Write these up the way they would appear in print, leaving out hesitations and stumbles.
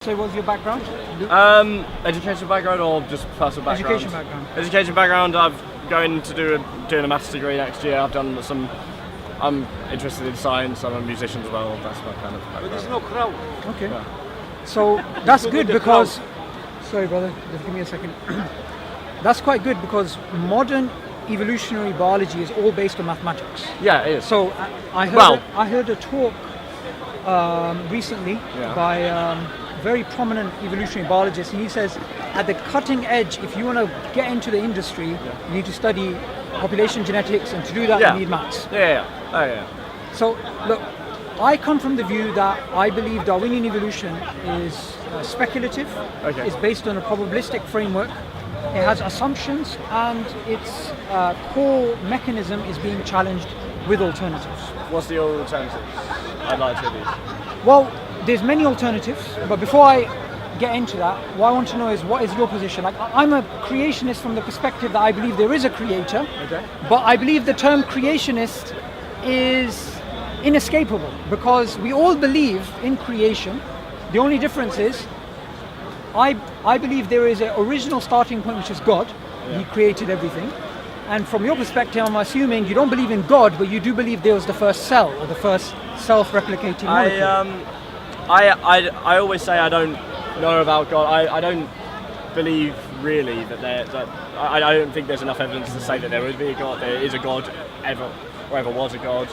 So what's your background? Education background or just personal background? Education background. Education background. I'm going to doing a master's degree next year. I've done some. I'm interested in science. I'm a musician as well. That's my kind of background. But there's no crowd. Okay. Yeah. So that's good because. Sorry, brother. Just give me a second. That's quite good because modern evolutionary biology is all based on mathematics. Yeah, it is. So I heard a talk recently by a very prominent evolutionary biologist, and he says at the cutting edge, if you want to get into the industry, you need to study population genetics, and to do that you need maths. So look, I come from the view that I believe Darwinian evolution is speculative. Okay. It's based on a probabilistic framework. It has assumptions, and its core mechanism is being challenged with alternatives. What's the alternatives? I'd like to hear these. Well, there's many alternatives, but before I get into that, what I want to know is what is your position? Like, I'm a creationist from the perspective that I believe there is a creator, but I believe the term creationist is inescapable because we all believe in creation. The only difference is I believe there is an original starting point, which is God. He created everything. And from your perspective, I'm assuming you don't believe in God, but you do believe there was the first cell or the first self-replicating molecule. I always say I don't know about God. I don't believe really I don't think there's enough evidence to say that there would be a God. There is a God or ever was a God.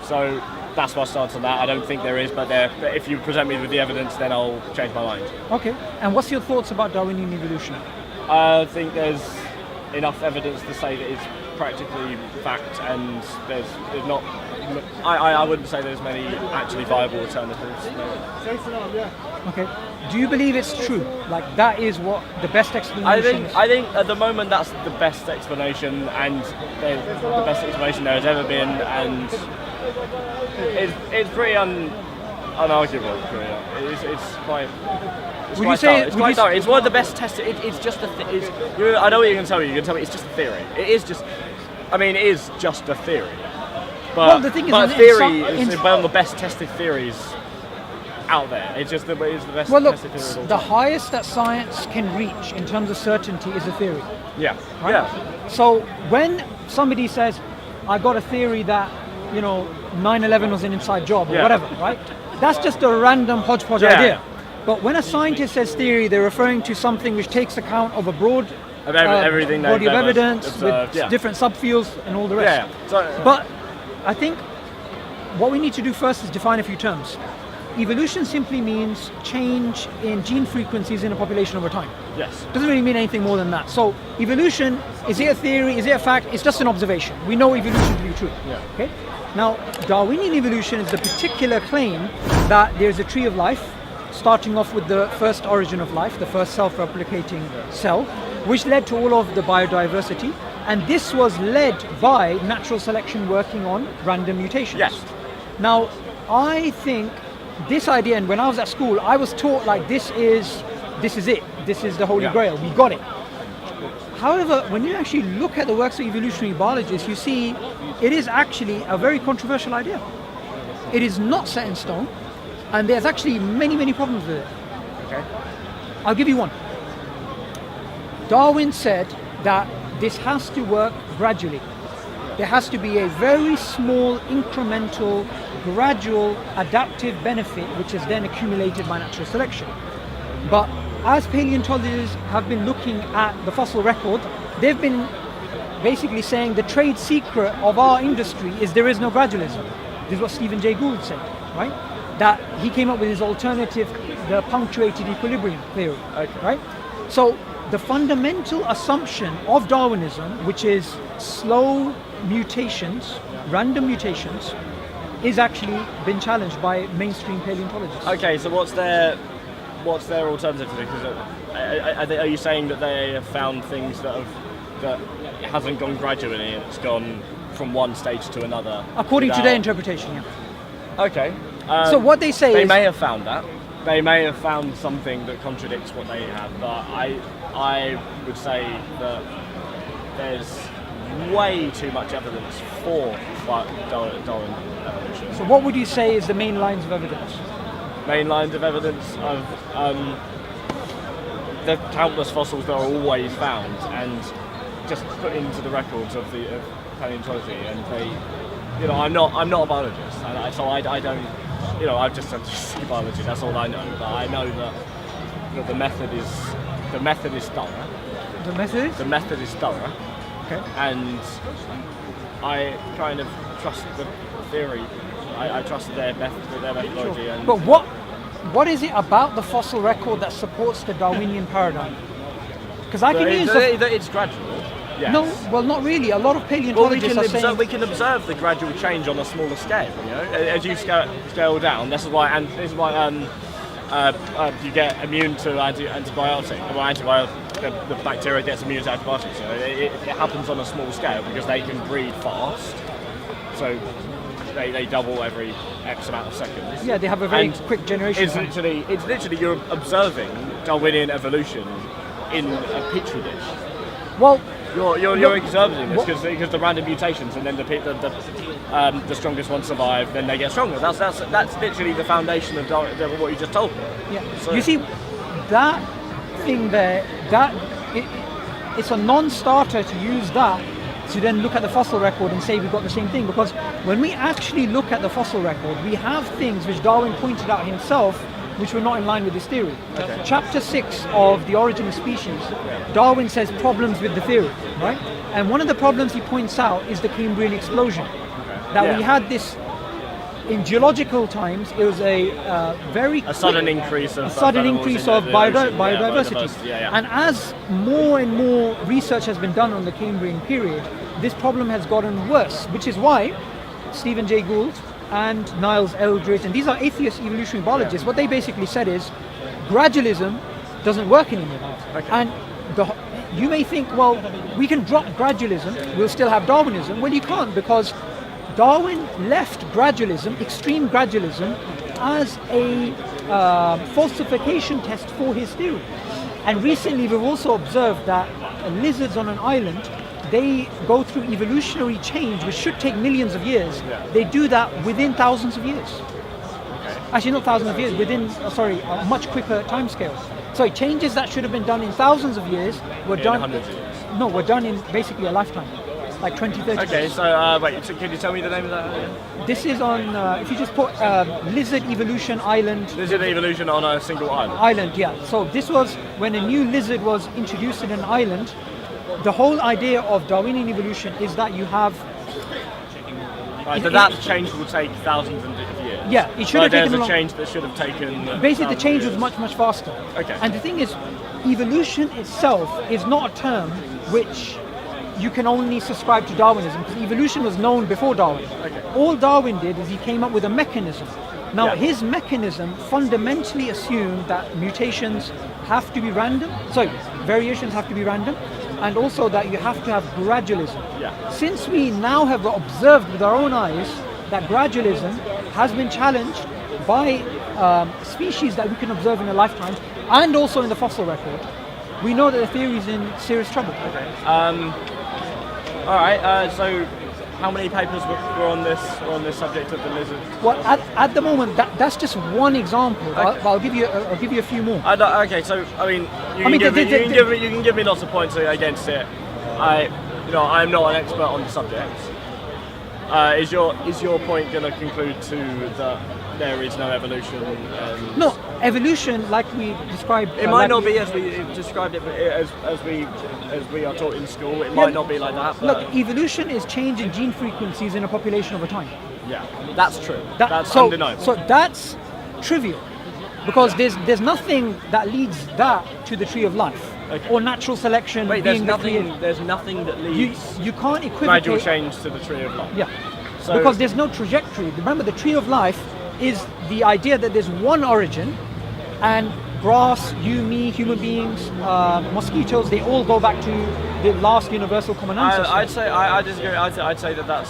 So that's my stance on that. I don't think there is, but if you present me with the evidence, then I'll change my mind. Okay. And what's your thoughts about Darwinian evolution? I think there's enough evidence to say that it's practically fact, and there's not. I wouldn't say there's many actually viable alternatives. No. Okay. Do you believe it's true? Like that is what the best explanation is? I think at the moment that's the best explanation, and the best explanation there has ever been, and it's pretty unarguable. It's quite. It's one of the best tested. It's just a. I know what you're going to tell me. You're going to tell me it's just a theory. It is just. I mean, it is just a theory. But, well, the thing is, theory is one of the best tested theories out there. It's just the best tested theory of all the time. highest that science can reach in terms of certainty is a theory. Yeah. Right? Yeah. So when somebody says, "I got a theory that 9/11 was an inside job" or whatever, right? That's just a random hodgepodge idea. But when a scientist says theory, they're referring to something which takes account of a broad everything body of evidence observed, with different subfields and all the rest. Yeah. So, but I think what we need to do first is define a few terms. Evolution simply means change in gene frequencies in a population over time. Yes. It doesn't really mean anything more than that. So evolution, is it a theory, is it a fact? It's just an observation. We know evolution to be true. Yeah. Okay? Now, Darwinian evolution is the particular claim that there's a tree of life, starting off with the first origin of life, the first self-replicating cell, which led to all of the biodiversity. And this was led by natural selection working on random mutations. Yes. Now, I think this idea, and when I was at school, I was taught like this is it. This is the holy grail. We got it. However, when you actually look at the works of evolutionary biologists, you see it is actually a very controversial idea. It is not set in stone, and there's actually many, many problems with it. Okay. I'll give you one. Darwin said that this has to work gradually. There has to be a very small, incremental, gradual, adaptive benefit, which is then accumulated by natural selection. But as paleontologists have been looking at the fossil record, they've been basically saying the trade secret of our industry is there is no gradualism. This is what Stephen Jay Gould said, right? That he came up with his alternative, the punctuated equilibrium theory, right? So the fundamental assumption of Darwinism, which is slow mutations, random mutations, is actually been challenged by mainstream paleontologists. Okay, so what's their alternative to this? Are you saying that they have found things that it hasn't gone gradually and it's gone from one stage to another? According to their interpretation, yeah. Okay. So what they say is... They may have found that. They may have found something that contradicts what they have, but I would say that there's way too much evidence for Darwin evolution. So what would you say is the main lines of evidence? main lines of evidence of the countless fossils that are always found and just put into the records of paleontology. And they, I'm not a biologist, and so I don't, I've just studied biology. That's all I know. But I know that the method is thorough. The method? The method is thorough. Okay. And I kind of trust the theory. I trust their methodology. Sure. And But what is it about the fossil record that supports the Darwinian paradigm? Because I can use it's gradual. Yes. No, well, not really. A lot of paleontologists are saying we can observe the gradual change on a smaller scale. As you scale down. This is why you get immune to antibiotics. Well, the bacteria gets immune to antibiotics. It happens on a small scale because they can breed fast. So they double every X amount of seconds. Yeah, they have a very quick generation. It's literally you're observing Darwinian evolution in a petri dish. Well, you're observing this because the random mutations, and then the strongest ones survive, then they get stronger. That's literally the foundation of what you just told me. Yeah. So, you see, that thing there, it's a non-starter to use that to then look at the fossil record and say we've got the same thing, because when we actually look at the fossil record, we have things which Darwin pointed out himself which were not in line with his theory. Okay. Chapter 6 of The Origin of Species, Darwin says problems with the theory, right? And one of the problems he points out is the Cambrian explosion. That we had this, in geological times, it was a sudden increase of biodiversity. Yeah. And as more and more research has been done on the Cambrian period, this problem has gotten worse, which is why Stephen Jay Gould and Niles Eldredge, and these are atheist evolutionary biologists, what they basically said is gradualism doesn't work anymore. Okay. And you may think, well, we can drop gradualism, we'll still have Darwinism. Well, you can't, because Darwin left gradualism, extreme gradualism, as a falsification test for his theory. And recently we've also observed that lizards on an island, they go through evolutionary change, which should take millions of years. Yeah. They do that within thousands of years. Okay. Actually, not thousands of years, within, a much quicker time scale. So changes that should have been done in thousands of years were done... hundreds of years. No, were done in basically a lifetime, like 20, 30 Okay, years. so wait, can you tell me the name of that? This is on, if you just put lizard evolution island... Lizard evolution on a single island? Island, yeah. So this was when a new lizard was introduced in an island. The whole idea of Darwinian evolution is that you have... Right, so that change will take thousands of years. Yeah, it should have taken there's a change that should have taken... Basically, the change years. was much, much faster. Okay. And the thing is, evolution itself is not a term which you can only subscribe to Darwinism, because evolution was known before Darwin. Okay. All Darwin did is he came up with a mechanism. Now, Yeah. his mechanism fundamentally assumed that mutations have to be random, variations have to be random, and also that you have to have gradualism. Yeah. Since we now have observed with our own eyes that gradualism has been challenged by species that we can observe in a lifetime, and also in the fossil record, we know that the theory is in serious trouble. Okay. All right. So, how many papers were on this subject of the lizard? Well, at the moment, that's just one example. Okay. I'll give you a few more. Okay. So, I mean, you can give me lots of points against it. I'm not an expert on the subject. Is your point going to conclude to that there is no evolution? No, evolution, like we described. It might not be as we described it, but as we are taught in school. It might not be like that. But Look, evolution is change in gene frequencies in a population over time. yeah, that's true. That's undeniable. So that's trivial, because there's nothing that leads that to the tree of life. Okay. Or natural selection. Wait, there's being nothing. There's nothing that leads You can't equivocate. gradual change to the tree of life. Yeah. So, Because there's no trajectory. Remember, the tree of life is the idea that there's one origin, and grass, you, me, human beings, mosquitoes, they all go back to the last universal common ancestor. I disagree. I'd say that that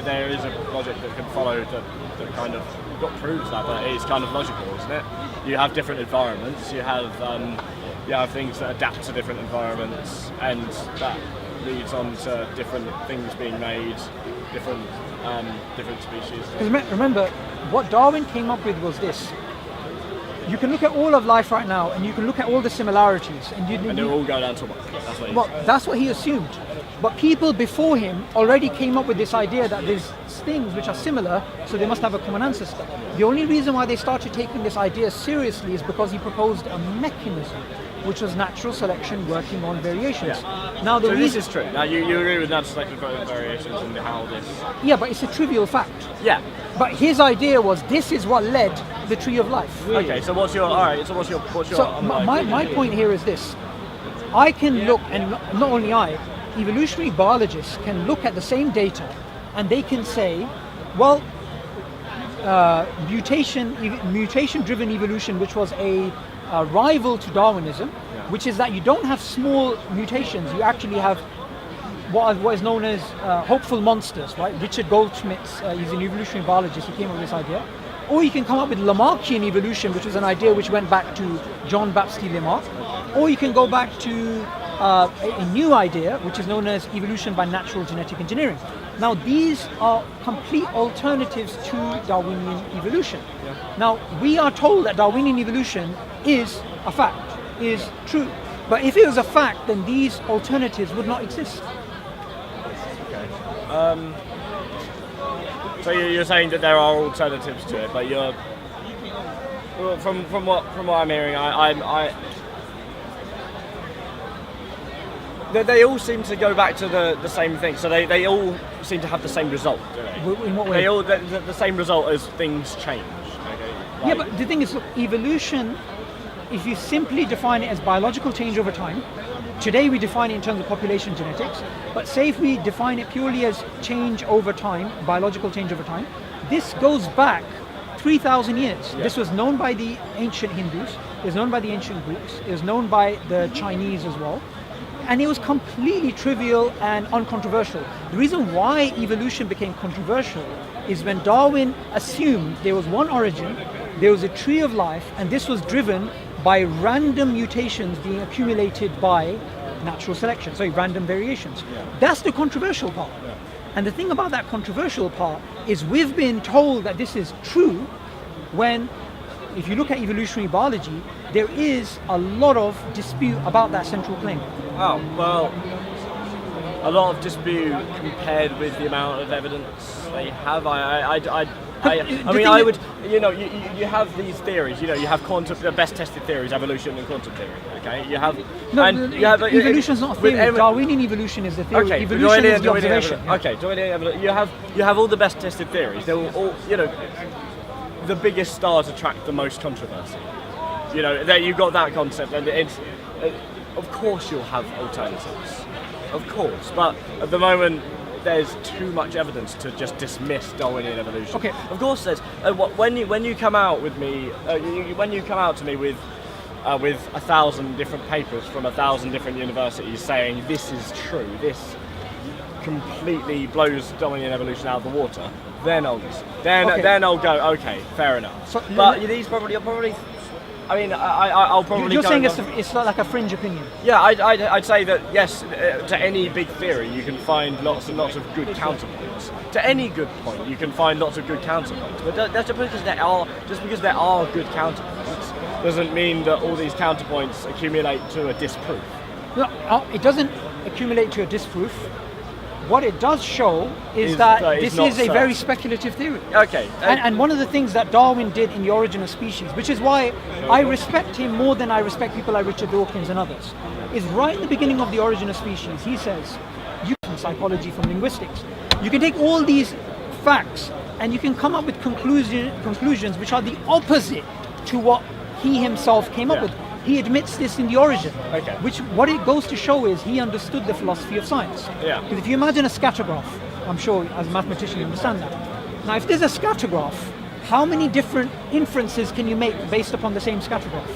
there is a logic that can follow that kind of not proves that, but it is kind of logical, isn't it? You have different environments. You have things that adapt to different environments, and that leads on to different things being made, different species. Because remember, what Darwin came up with was this. You can look at all of life right now, and you can look at all the similarities, and they'll all go down to one. That's what he assumed. But people before him already came up with this idea that there's things which are similar, so they must have a common ancestor. The only reason why they started taking this idea seriously is because he proposed a mechanism, which was natural selection working on variations. Yeah. Now, this is true. Now, you agree with natural selection variations and how this... Yeah, but it's a trivial fact. Yeah. But his idea was this is what led the tree of life. Okay, so what's your my point here is this. I can look, and not only I, evolutionary biologists can look at the same data and they can say, well, mutation-driven evolution, which was a rival to Darwinism, which is that you don't have small mutations, you actually have what is known as hopeful monsters, right? Richard Goldschmidt's, he's an evolutionary biologist, he came up with this idea. Or you can come up with Lamarckian evolution, which was an idea which went back to John Baptiste Lamarck. Or you can go back to a new idea, which is known as evolution by natural genetic engineering. Now, these are complete alternatives to Darwinian evolution. Now, we are told that Darwinian evolution is a fact, is true. But if it was a fact, then these alternatives would not exist. So you're saying that there are alternatives to it, but you're from what I'm hearing, they all seem to go back to the same thing. So they all seem to have the same result, do they? In what way? They all the same result as things change. Okay? Yeah, but the thing is, look, evolution, if you simply define it as biological change over time, today we define it in terms of population genetics, but say if we define it purely as change over time, biological change over time, this goes back 3,000 years. Yeah. This was known by the ancient Hindus, it was known by the ancient Greeks, it was known by the Chinese as well, and it was completely trivial and uncontroversial. The reason why evolution became controversial is when Darwin assumed there was one origin, there was a tree of life, and this was driven by random mutations being accumulated by natural selection, so random variations. Yeah. That's the controversial part. Yeah. And the thing about that controversial part is we've been told that this is true when, if you look at evolutionary biology, there is a lot of dispute about that central claim. Oh, well, a lot of dispute compared with the amount of evidence they have. I would, you have these theories, you have the best tested theories, evolution and quantum theory, okay? Evolution is not a theory, Darwinian evolution is the theory, okay, evolution is the observation. You have all the best tested theories, they're all, the biggest stars attract the most controversy. That you've got that concept, and it's, of course you'll have alternatives, of course, but at the moment, there's too much evidence to just dismiss Darwinian evolution. Okay. Of course, there's when you come out with me, when you come out to me with 1,000 different papers from 1,000 different universities saying this is true, this completely blows Darwinian evolution out of the water, then I'll go, okay, fair enough. So, but these probably. I'll probably. You're saying it's not like a fringe opinion. Yeah, I'd say that yes. To any big theory, you can find lots and lots of good counterpoints. To any good point, you can find lots of good counterpoints. But that's just because there are good counterpoints doesn't mean that all these counterpoints accumulate to a disproof. No, it doesn't accumulate to a disproof. What it does show is that this is a very speculative theory. Okay. And one of the things that Darwin did in The Origin of Species, which is why I respect him more than I respect people like Richard Dawkins and others, is right at the beginning of The Origin of Species, he says, you from psychology, from linguistics, you can take all these facts and you can come up with conclusions which are the opposite to what he himself came up with. He admits this in The Origin, which what it goes to show is he understood the philosophy of science. Yeah. Because if you imagine a scattergraph, I'm sure as a mathematician you understand that. Now if there's a scattergraph, how many different inferences can you make based upon the same scattergraph?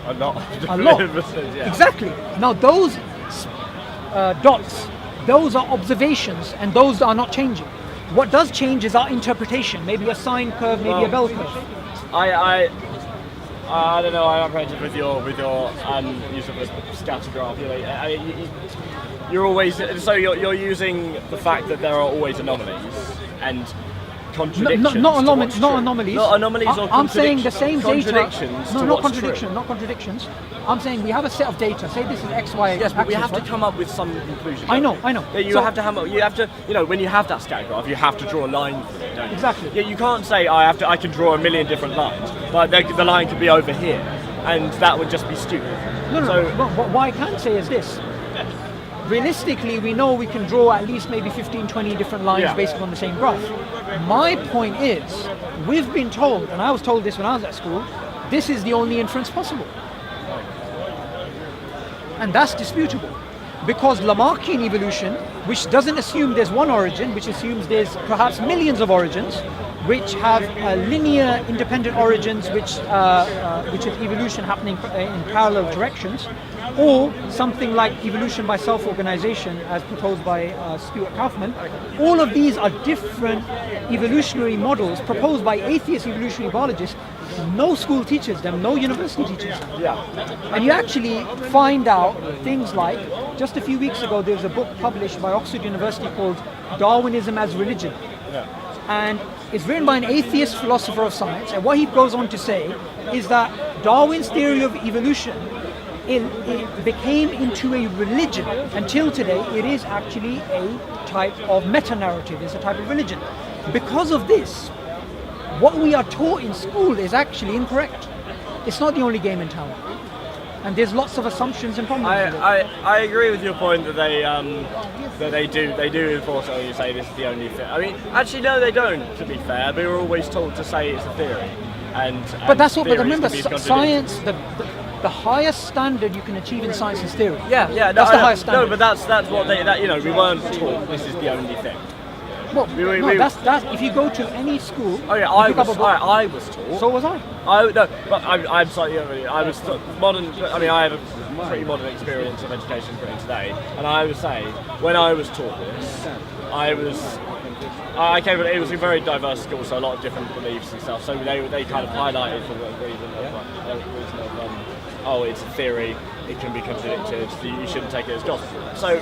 A lot. Yeah. Exactly. Now those dots, those are observations and those are not changing. What does change is our interpretation, maybe a sine curve, maybe a bell curve. I don't know. I'm apprehensive with your use of the scattergraph. you're using the fact that there are always anomalies and contradictions. Not anomalies. Not anomalies or I'm saying the same data. Contradictions. No, not contradiction. Not contradictions. I'm saying we have a set of data. Say this is X, Y. Yes, but we have right? to come up with some conclusion. I know. You have to, when you have that scatter graph, you have to draw a line through it, don't you? Exactly. Yeah, you can't say I can draw a million different lines, but the line could be over here, and that would just be stupid. No. What I can say is this. Realistically, we know we can draw at least maybe 15, 20 different lines based on the same graph. My point is, we've been told, and I was told this when I was at school, this is the only inference possible. And that's disputable. Because Lamarckian evolution, which doesn't assume there's one origin, which assumes there's perhaps millions of origins, which have linear independent origins, which is evolution happening in parallel directions, or something like evolution by self-organization as proposed by Stuart Kaufman. All of these are different evolutionary models proposed by atheist evolutionary biologists. No school teaches them, no university teaches them. Yeah. And you actually find out things like, just a few weeks ago there was a book published by Oxford University called Darwinism as Religion. Yeah. And it's written by an atheist philosopher of science, and what he goes on to say is that Darwin's theory of evolution it became into a religion. Until today, it is actually a type of meta-narrative, it's a type of religion. Because of this, what we are taught in school is actually incorrect. It's not the only game in town. And there's lots of assumptions and problems with it. I agree with your point that they do enforce it when you say this is the only thing. I mean, actually no, they don't. To be fair, we were always told to say it's a theory, but that's what. But remember, science, the highest standard you can achieve in science is theory. Yeah, that's the highest standard. No, but that's what we weren't taught. This is the only thing. Well, that's if you go to any school. Oh yeah, I was taught. So was I. I'm slightly. I was modern. I mean, I have a pretty modern experience of education pretty today, and I would say when I was taught this, it was a very diverse school, so a lot of different beliefs and stuff. So they kind of highlighted for the reason of it's a theory, it can be contradicted, you shouldn't take it as gospel. So.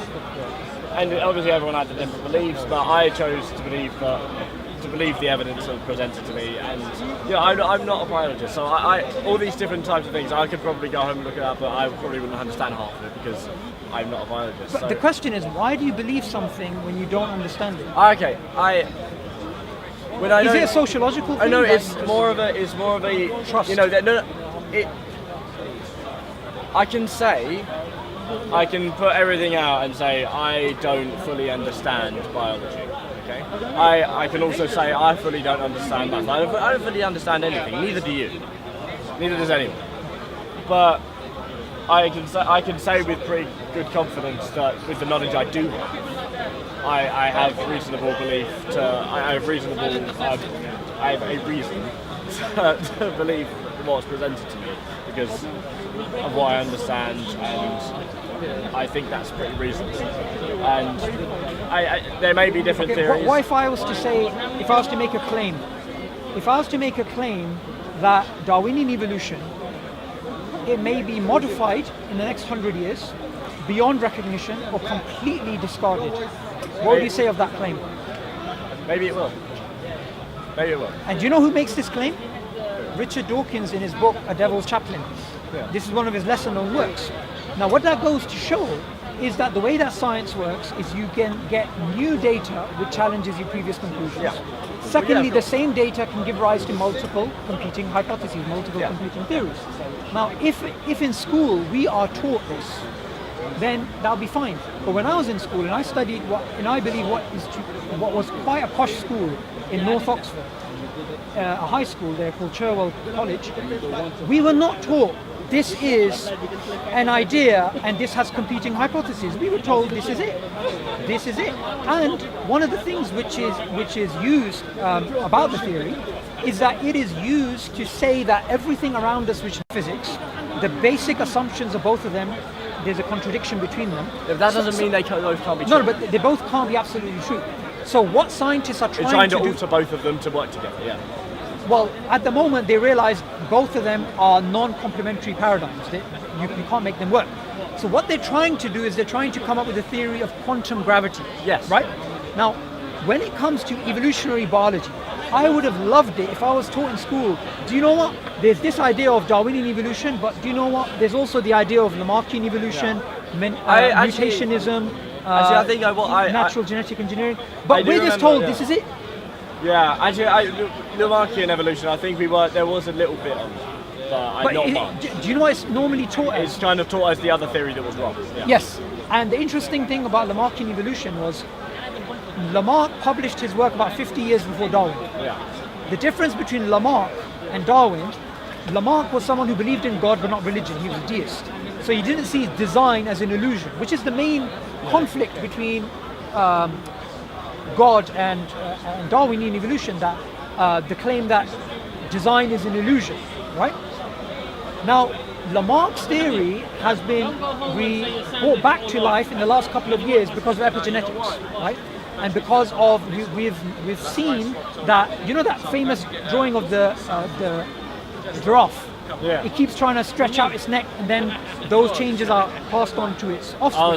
And obviously everyone had the different beliefs, but I chose to believe the evidence that was presented to me. And I'm not a biologist, so all these different types of things, I could probably go home and look it up, but I probably wouldn't understand half of it because I'm not a biologist. But the question is, why do you believe something when you don't understand it? Okay, is it a sociological thing? I know it's more of a trust. I can put everything out and say I don't fully understand biology. Okay. I can also say I fully don't understand math. I don't fully understand anything. Neither do you. Neither does anyone. But I can say with pretty good confidence that with the knowledge I do have, I have reasonable belief I have a reason to believe what's presented to me because of what I understand, and I think that's pretty reasonable. And there may be different theories. What if I was to make a claim? If I was to make a claim that Darwinian evolution, it may be modified in the next 100 years, beyond recognition, or completely discarded, what would you say of that claim? Maybe it will. And do you know who makes this claim? Richard Dawkins in his book A Devil's Chaplain. Yeah. This is one of his lesser known works. Now what that goes to show is that the way that science works is you can get new data which challenges your previous conclusions. Yeah. Secondly, the same data can give rise to multiple competing hypotheses, multiple competing theories. Now if in school we are taught this, then that'll be fine. But when I was in school and I studied what was quite a posh school in North Oxford, a high school there called Cherwell College, we were not taught this is an idea and this has competing hypotheses. We were told this is it. And one of the things which is used about the theory is that it is used to say that everything around us, which is physics, the basic assumptions of both of them, there's a contradiction between them. If that doesn't mean they both can't be true. No, but they both can't be absolutely true. So what scientists are trying to alter both of them to work together, yeah. Well, at the moment they realize both of them are non-complementary paradigms. You can't make them work. So what they're trying to do is they're trying to come up with a theory of quantum gravity. Yes. Right? Now, when it comes to evolutionary biology, I would have loved it if I was taught in school. Do you know what? There's this idea of Darwinian evolution, but do you know what? There's also the idea of Lamarckian evolution, mutationism, I think natural genetic engineering. But we're just told this is it. Yeah, actually, Lamarckian evolution, I think there was a little bit on that, but not much. Do you know what it's normally taught as? It's kind of taught as the other theory that was wrong. Yeah. Yes, and the interesting thing about Lamarckian evolution was Lamarck published his work about 50 years before Darwin. Yeah. The difference between Lamarck and Darwin, Lamarck was someone who believed in God but not religion. He was a deist. So he didn't see design as an illusion, which is the main conflict between God and Darwinian evolution, that the claim that design is an illusion, right? Now, Lamarck's theory has been brought back to life in the last couple of years because of epigenetics, right? And because of we've seen that, you know, that famous drawing of the giraffe. Yeah. It keeps trying to stretch out its neck, and then those changes are passed on to its offspring.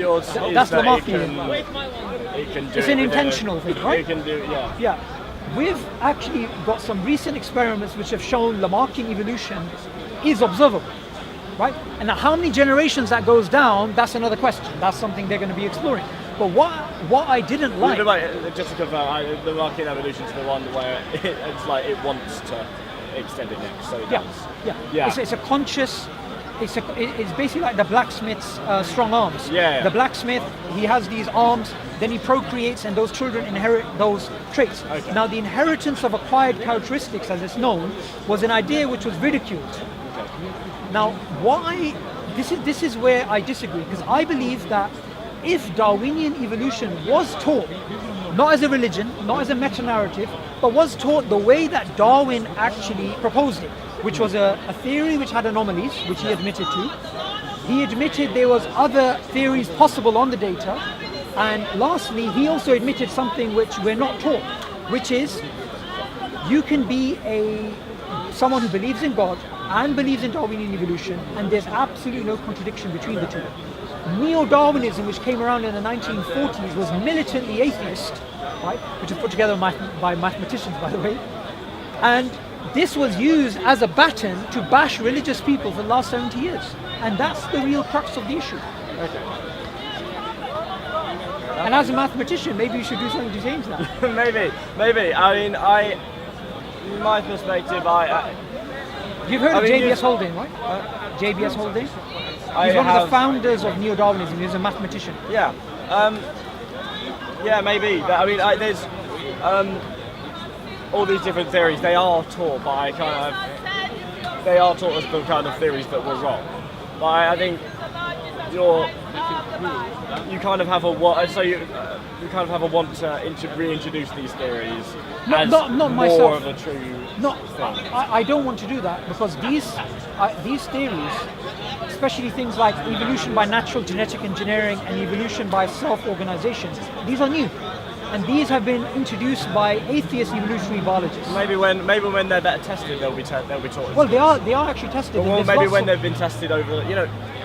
Oh, so that's Lamarckian. It can do It's an intentional thing, right? It can do, yeah. Yeah. We've actually got some recent experiments which have shown Lamarckian evolution is observable, right? And now how many generations that goes down, that's another question. That's something they're going to be exploring. But what I didn't like... Just to confirm, Lamarckian evolution is the one where it's like it wants to extend it next, so it does. Yeah. It's a conscious... It's basically like the blacksmith's strong arms. Yeah. The blacksmith, he has these arms, then he procreates, and those children inherit those traits. Okay. Now, the inheritance of acquired characteristics, as it's known, was an idea which was ridiculed. Okay. Now, why? This is where I disagree, because I believe that if Darwinian evolution was taught, not as a religion, not as a meta-narrative, but was taught the way that Darwin actually proposed it, which was a theory which had anomalies, which he admitted to. He admitted there was other theories possible on the data. And lastly, he also admitted something which we're not taught, which is you can be someone who believes in God and believes in Darwinian evolution, and there's absolutely no contradiction between the two. Neo-Darwinism, which came around in the 1940s, was militantly atheist, right? Which was put together by mathematicians, by the way. And this was used as a baton to bash religious people for the last 70 years. And that's the real crux of the issue. Okay. And as a mathematician, maybe you should do something to change that. maybe. I mean, in my perspective, You've heard of JBS Haldane, right? JBS Haldane? He's one of the founders of Neo-Darwinism. He's a mathematician. Yeah. Yeah, maybe. I mean, there's all these different theories. They are taught as the kind of theories that were wrong. But I think you kind of have a want. So you kind of have a want to reintroduce these theories as not more myself. of a true thing. I don't want to do that, because these theories, especially things like evolution by natural genetic engineering and evolution by self-organization, these are new. And these have been introduced by atheist evolutionary biologists. Maybe when they're better tested, they'll be taught. Well, they are actually tested. Well, maybe when they've been tested over,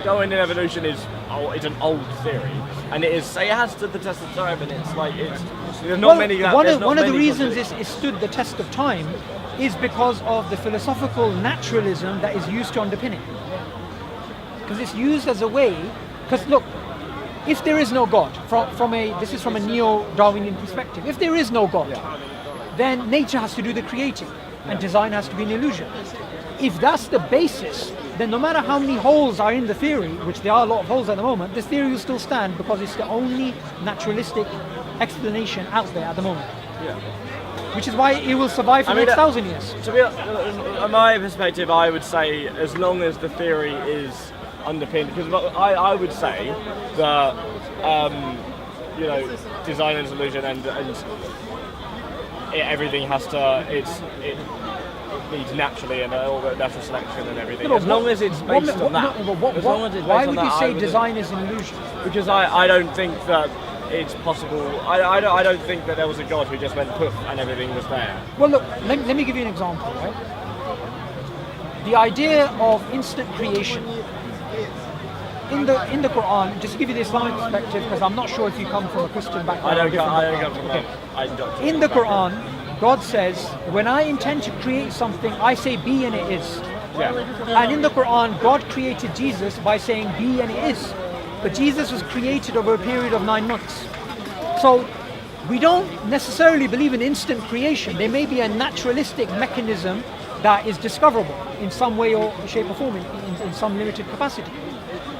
Darwinian evolution is an old theory, and it has stood the test of time, and there's not many. One of the reasons it stood the test of time is because of the philosophical naturalism that is used to underpin it. Because it's used as a way. Because look, if there is no God, this is from a neo-Darwinian perspective, if there is no God, then nature has to do the creating, and design has to be an illusion. If that's the basis, then no matter how many holes are in the theory, which there are a lot of holes at the moment, this theory will still stand because it's the only naturalistic explanation out there at the moment. Yeah. Which is why it will survive for the next 1,000 years. To be, in my perspective, I would say as long as the theory is underpinned, because I would say that design and illusion and everything has to it needs naturally and all the natural selection and everything. As long as it's based on that. Why would you say design is an illusion? Because I don't think that it's possible. I don't think that there was a God who just went poof and everything was there. Well, look, let me give you an example, right? The idea of instant creation. in the Quran, just to give you the Islamic perspective, because I'm not sure if you come from a Christian background. I don't come from that. In the Quran, God says, when I intend to create something, I say be and it is. Yeah. And in the Quran, God created Jesus by saying be and it is. But Jesus was created over a period of 9 months. So we don't necessarily believe in instant creation. There may be a naturalistic mechanism that is discoverable in some way or shape or form, in some limited capacity.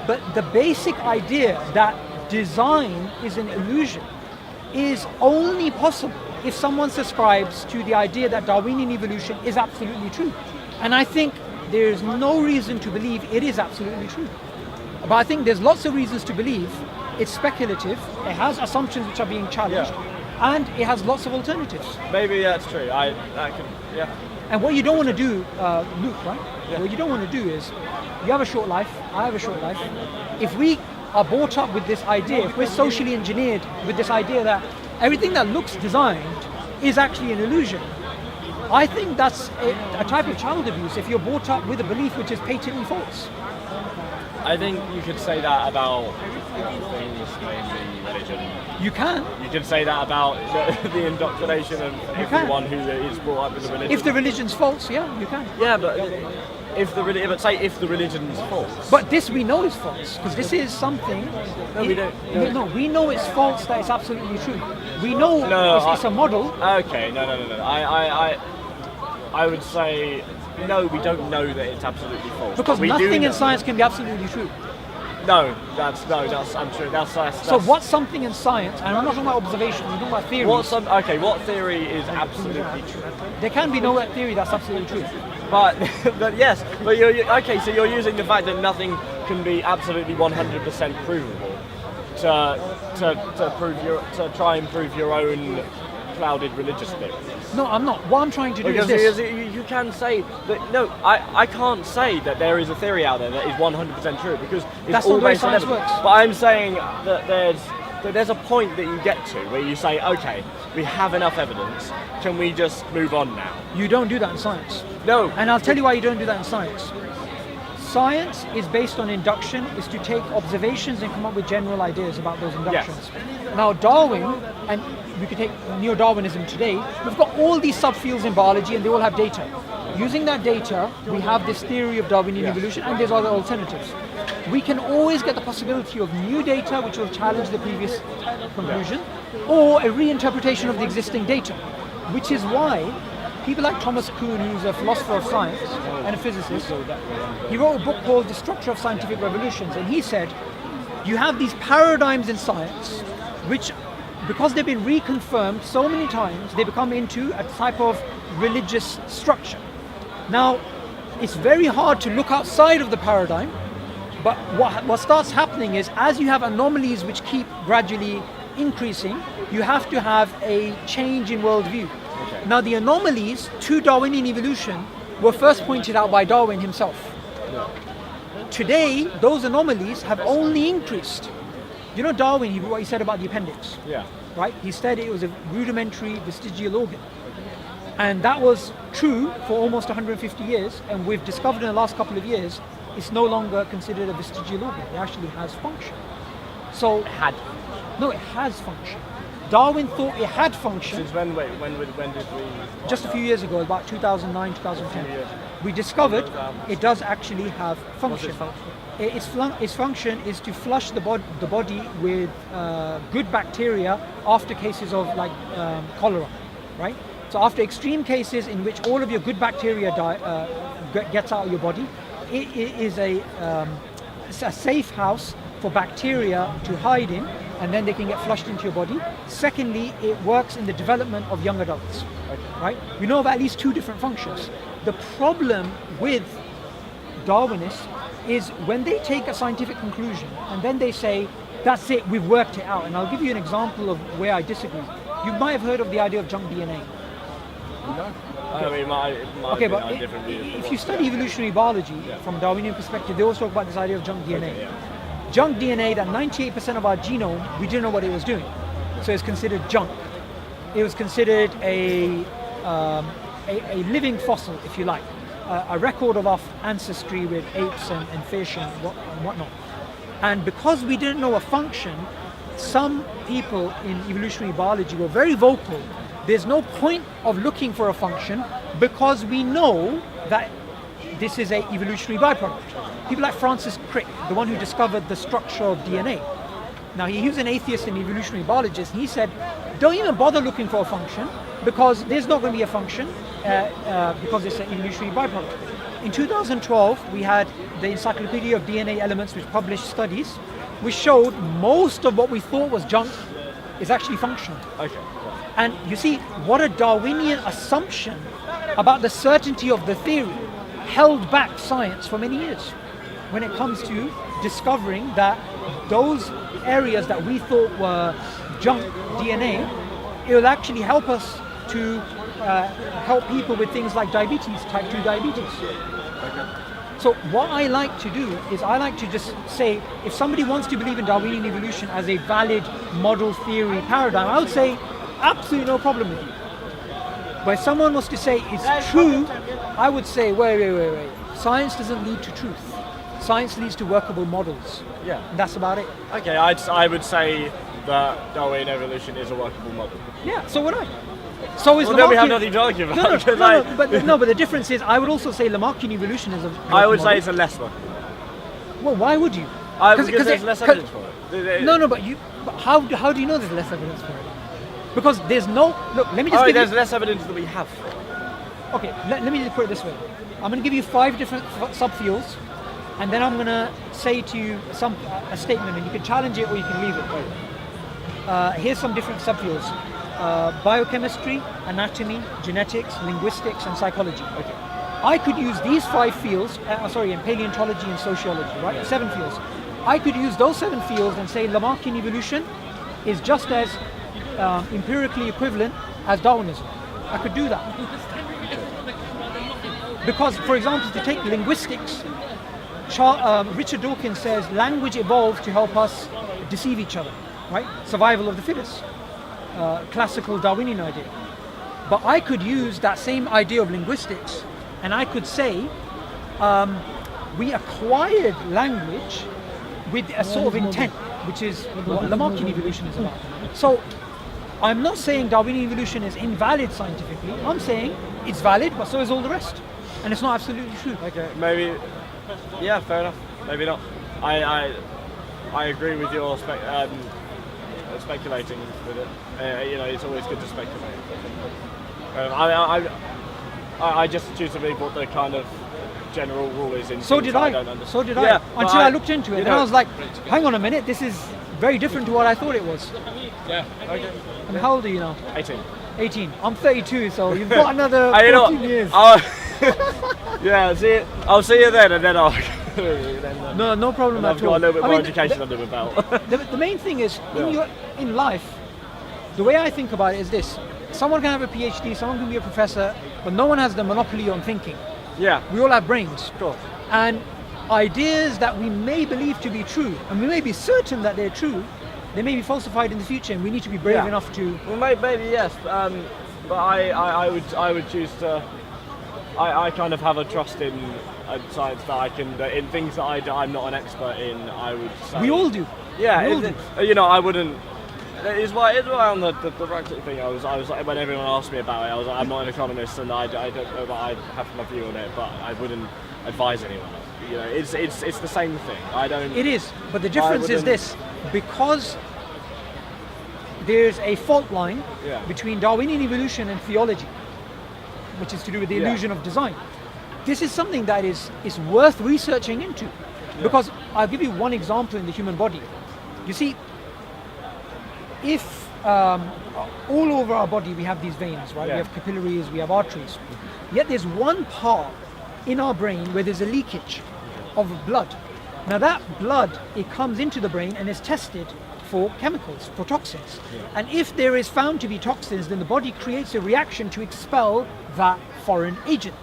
But the basic idea that design is an illusion is only possible if someone subscribes to the idea that Darwinian evolution is absolutely true. And I think there's no reason to believe it is absolutely true. But I think there's lots of reasons to believe it's speculative, it has assumptions which are being challenged, and it has lots of alternatives. Maybe that's true. And what you don't want to do, Luke, right? Yeah. What you don't want to do is, you have a short life, I have a short life. If we are brought up with this idea, if we're socially engineered with this idea that everything that looks designed is actually an illusion, I think that's a type of child abuse if you're brought up with a belief which is patently false. I think you could say that about things, mainly religion. You can. You can say that about the indoctrination of everyone who is brought up with the religion. If the religion's false, yeah, you can. Yeah, but if the religion's false. But this we know is false, because this is something. No, we don't. No, we know it's false. That it's absolutely true. We know it's a model. Okay, no. I would say no. We don't know that it's absolutely false. Because nothing in science can be absolutely true. No, that's untrue. That's so what's something in science? And I'm not talking about observation. We're talking about theory. What theory is absolutely true? There can be no theory that's absolutely true. But yes, but so you're using the fact that nothing can be absolutely 100% provable to try and prove your own clouded religious theory. No, I'm not. What I'm trying to do is this. You can say that. No, I can't say that there is a theory out there that is 100% true, because it's that's all not the way based on science evidence. works. But I'm saying that there's a point that you get to where you say, okay, we have enough evidence. Can we just move on now? You don't do that in science. No. And I'll tell you why you don't do that in science. Science is based on induction, is to take observations and come up with general ideas about those inductions. Yes. Now Darwin, and we could take neo-Darwinism today, we've got all these subfields in biology and they all have data. Using that data, we have this theory of Darwinian evolution, and there's other alternatives. We can always get the possibility of new data which will challenge the previous conclusion, or a reinterpretation of the existing data, which is why people like Thomas Kuhn, who's a philosopher of science and a physicist, he wrote a book called The Structure of Scientific Revolutions, and he said, you have these paradigms in science which, because they've been reconfirmed so many times, they become into a type of religious structure. Now, it's very hard to look outside of the paradigm, but what starts happening is, as you have anomalies which keep gradually increasing, you have to have a change in worldview. Okay. Now, the anomalies to Darwinian evolution were first pointed out by Darwin himself. Yeah. Today, those anomalies have only increased. You know Darwin, what he said about the appendix? Yeah. Right? He said it was a rudimentary vestigial organ. And that was true for almost 150 years, and we've discovered in the last couple of years, it's no longer considered a vestigial organ. It actually has function. So it had. No, it has function. Darwin thought it had function. Since when did we? Just a few years ago, about 2009, 2010. We discovered it does actually have function. Its function is to flush the body with good bacteria after cases of cholera, right? So after extreme cases in which all of your good bacteria gets out of your body, it is a safe house for bacteria to hide in, and then they can get flushed into your body. Secondly, it works in the development of young adults, right? We know of at least 2 different functions. The problem with Darwinists is when they take a scientific conclusion and then they say, that's it, we've worked it out. And I'll give you an example of where I disagree. You might have heard of the idea of junk DNA. No. I mean, okay, but if you study evolutionary biology from a Darwinian perspective, they always talk about this idea of junk DNA. Okay, junk DNA, that 98% of our genome, we didn't know what it was doing. So it's considered junk. It was considered a living fossil, if you like, a record of our ancestry with apes and fish and whatnot. And because we didn't know a function, some people in evolutionary biology were very vocal. There's no point of looking for a function because we know that this is an evolutionary byproduct. People like Francis Crick, the one who discovered the structure of DNA. Now, he was an atheist and evolutionary biologist, and he said, don't even bother looking for a function because there's not going to be a function because it's an evolutionary byproduct. In 2012, we had the Encyclopedia of DNA Elements, which published studies, which showed most of what we thought was junk is actually functional. Okay. And you see, what a Darwinian assumption about the certainty of the theory held back science for many years when it comes to discovering that those areas that we thought were junk DNA, it will actually help us to help people with things like diabetes, type 2 diabetes. Okay. So what I like to do is I like to just say, if somebody wants to believe in Darwinian evolution as a valid model theory paradigm, I would say absolutely no problem with you. But if someone was to say it's true, I would say, wait. Science doesn't lead to truth. Science leads to workable models. Yeah. And that's about it. Okay, I would say that Darwinian evolution is a workable model. Yeah, so would I. So is Well, then we have Lamarckian- nothing to argue about. but the difference is, I would also say Lamarckian evolution is a I would workable say model. it's a less workable. Well, why would you? Because there's less evidence for it. No, but how do you know there's less evidence for it? Because there's no, look, let me just give there's you, less evidence that we have. okay, let me just put it this way. I'm going to give you 5 different subfields, and then I'm going to say to you a statement, and you can challenge it or you can leave it. Here's some different subfields. Biochemistry, anatomy, genetics, linguistics, and psychology. Okay. I could use these 5 fields, and paleontology and sociology, right? Yeah. 7 fields. I could use those 7 fields and say Lamarckian evolution is just as empirically equivalent as Darwinism. I could do that. Because, for example, to take linguistics, Richard Dawkins says language evolved to help us deceive each other, right? Survival of the fittest. Classical Darwinian idea. But I could use that same idea of linguistics and I could say we acquired language with a sort of intent, which is what Lamarckian evolution is about. So I'm not saying Darwinian evolution is invalid scientifically. I'm saying it's valid, but so is all the rest. And it's not absolutely true. Okay, maybe. Yeah, fair enough. Maybe not. I agree with your speculating with it. It's always good to speculate. I just choose to believe what the kind of general rule is in. So did I. Don't understand. So did Yeah, I. Until I looked into it, and I know- was like, hang on a minute, this is very different to what I thought it was. Yeah. Okay. And how old are you now? 18. 18. I'm 32, so you've got another You know 14 years. Yeah. See, I'll see you then, and then I'll. No problem I've at got all. a little bit I more mean, education under my belt. the main thing is, Yeah. in life, the way I think about it is this. Someone can have a PhD, someone can be a professor, but no one has the monopoly on thinking. Yeah. We all have brains. Cool. And ideas that we may believe to be true, and we may be certain that they're true, they may be falsified in the future, and we need to be brave Yeah. enough to... Well, maybe yes, but I would choose to. I kind of have a trust in science that I can in things that I'm not an expert in. I would say. We all do. Yeah, We all do. I wouldn't. It's why on the Brexit thing. I was like, when everyone asked me about it, I was like, I'm not an economist, and I don't know that I have my view on it, but I wouldn't advise anyone. It's the same thing. I don't. It is, but the difference is this: because there's a fault line Yeah. between Darwinian evolution and theology, which is to do with the Yeah. illusion of design. This is something that is worth researching into, because I'll give you one example in the human body. You see, if all over our body we have these veins, right? Yeah. We have capillaries, we have arteries. Yet there's one part in our brain where there's a leakage of blood. Now that blood, it comes into the brain and is tested for chemicals, for toxins. And if there is found to be toxins, then the body creates a reaction to expel that foreign agent.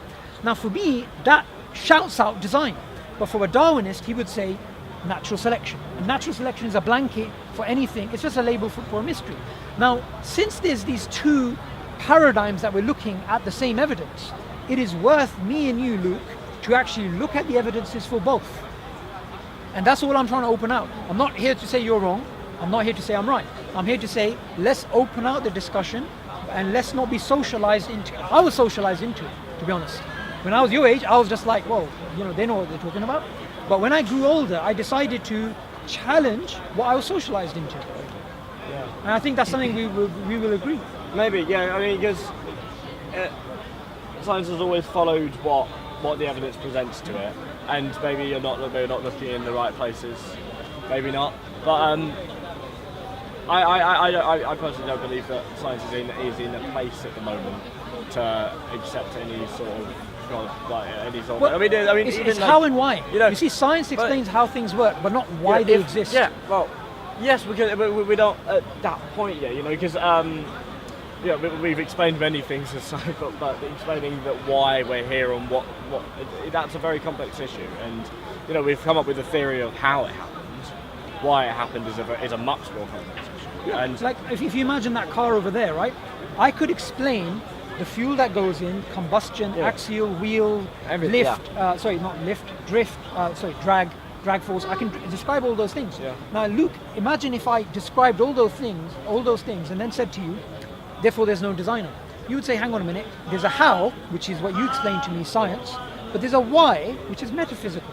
Now for me, that shouts out design. But for a Darwinist, he would say natural selection. And natural selection is a blanket for anything. It's just a label for a mystery. Now, since there's these two paradigms that we're looking at the same evidence, it is worth me and you, Luke, to actually look at the evidences for both. And that's all I'm trying to open out. I'm not here to say you're wrong. I'm not here to say I'm right. I'm here to say, let's open out the discussion and let's not be socialized into it. I was socialized into it, to be honest. When I was your age, I was just like, well, they know what they're talking about. But when I grew older, I decided to challenge what I was socialized into. Yeah. And I think that's something we will agree. Maybe, yeah. I mean, because science has always followed what the evidence presents to it, and maybe you're not looking in the right places. Maybe not. But I personally don't believe that science is in a place at the moment to accept any sort of any sort of. Well, I mean, it's even how and why. You see, science explains how things work, but not why they exist. Yeah. Well, yes, because we don't at that point yet. Because we've explained many things as science, but explaining that why we're here and what that's a very complex issue, and we've come up with a theory of how it happened. Why it happened is a much more complex issue. Yeah, and like if you imagine that car over there, right? I could explain the fuel that goes in, combustion, axial, wheel, lift, drift, drag force. I can describe all those things. Yeah. Now, Luke, imagine if I described all those things, and then said to you, therefore there's no designer. You would say, hang on a minute, there's a how, which is what you explained to me, science, but there's a why, which is metaphysical.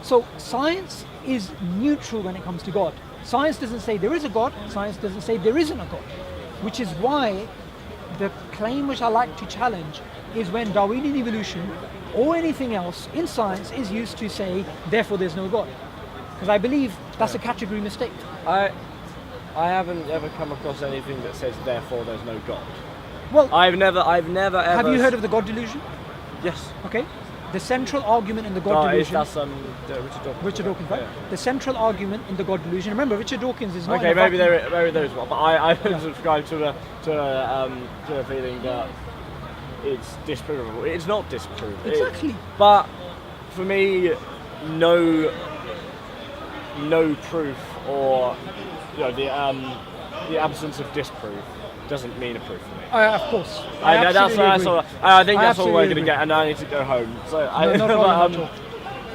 So science is neutral when it comes to God. Science doesn't say there is a God, science doesn't say there isn't a God, which is why the claim which I like to challenge is when Darwinian evolution or anything else in science is used to say, therefore there's no God. Because I believe that's a category mistake. I haven't ever come across anything that says, therefore there's no God. Well, I've never ever. Have you heard of the God delusion? Yes. Okay. The central argument in the God delusion. That's Richard Dawkins. Richard Dawkins, right? Yeah. The central argument in the God delusion. Remember, Richard Dawkins is not. Okay, maybe there is one, but I subscribe to a feeling that it's disprovable. It's not disprovable. Exactly. But for me, no proof or the absence of disproof doesn't mean a proof for me. Of course. I think that's all we're going to get, and I need to go home. So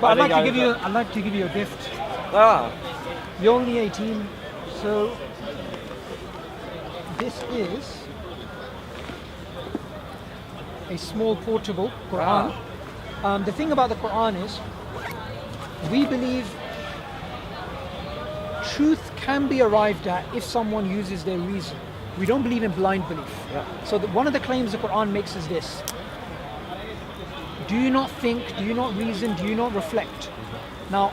But I'd like to give you a gift. You're only 18, so this is a small portable Quran. The thing about the Quran is, we believe truth can be arrived at if someone uses their reason. We don't believe in blind belief. Yeah. So one of the claims the Quran makes is this: do you not think, do you not reason, do you not reflect? Now,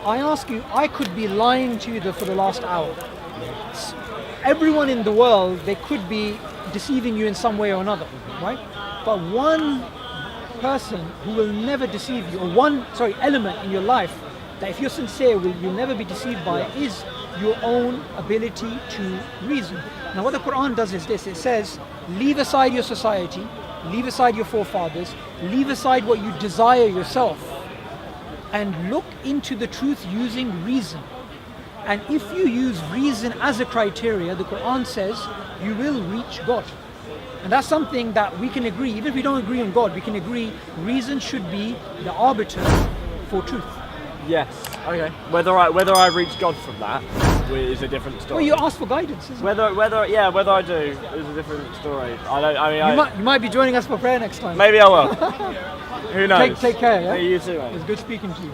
I ask you, I could be lying to you for the last hour. Everyone in the world, they could be deceiving you in some way or another, right? But one person who will never deceive you, or element in your life that if you're sincere, you'll never be deceived by, is your own ability to reason. Now what the Quran does is this: it says, leave aside your society, leave aside your forefathers, leave aside what you desire yourself, and look into the truth using reason. And if you use reason as a criteria, the Quran says you will reach God. And that's something that we can agree, even if we don't agree on God, we can agree reason should be the arbiter for truth. Yes. Okay. Whether I reach God from that is a different story. Well, you ask for guidance, isn't it? Whether I do is a different story. You might be joining us for prayer next time. Maybe I will. Who knows? Take care. Yeah? You too, mate. It's good speaking to you.